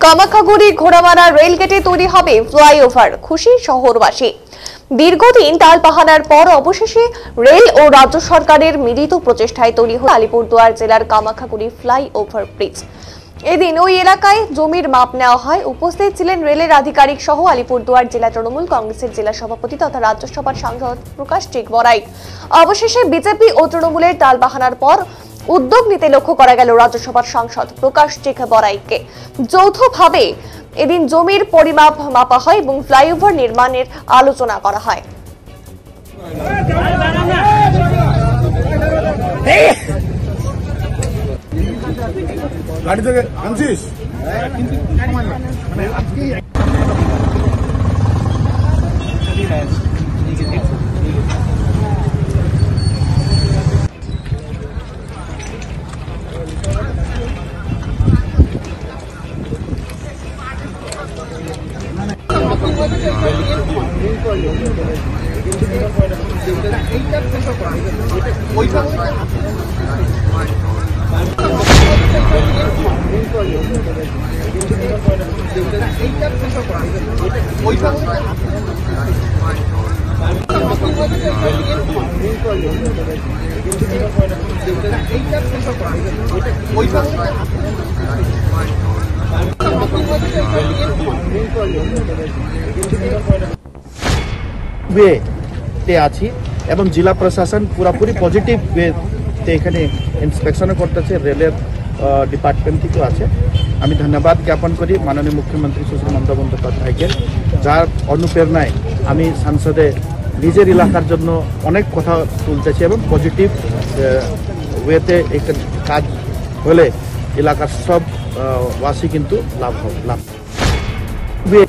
কামাখাগুড়ি ঘোড়ামারা রেলগেটে তৈরি হবে ফ্লাইওভার, খুশি শহরবাসী। দীর্ঘদিন টালবাহানার পর অবশেষে রেল ও রাজ্য সরকারের মিলিত প্রচেষ্টায় তৈরি হল আলিপুরদুয়ার জেলার কামাখাগুড়ি ফ্লাইওভার ব্রিজ। এদিন ওই এলাকায় জমির মাপ নেওয়া হয়। উপস্থিত ছিলেন রেলের আধিকারিক সহ আলিপুরদুয়ার জেলা তৃণমূল কংগ্রেসের জেলা সভাপতি তথা রাজ্যসভার সাংসদ প্রকাশ টেকবরাই। অবশেষে বিজেপি ও তৃণমূলের টালবাহানার পর উদ্যোগ নিতে লক্ষ্য করা গেল রাজ্যসভার সাংসদ প্রকাশ টেকবরাইকে। যৌথভাবে এদিন জমির পরিমাপ মাপা হয় এবং ফ্লাইওভার নির্মাণের আলোচনা করা হয়। গাড়ি থেকে আনছিস আছি এবং জেলা প্রশাসন পুরাপুরি পজিটিভ ওয়েতে এখানে ইন্সপেকশন করতেছে। রেলের ডিপার্টমেন্ট থেকেও আছে। আমি ধন্যবাদ জ্ঞাপন করি মাননীয় মুখ্যমন্ত্রী সুশ্রী মমতা বন্দ্যোপাধ্যায়কে, যার অনুপ্রেরণায় আমি সংসদে নিজের এলাকার জন্য অনেক কথা তুলতেছি এবং পজিটিভ ওয়েতে একটা কাজ হলে এলাকার সব বাসী কিন্তু লাভ হবে।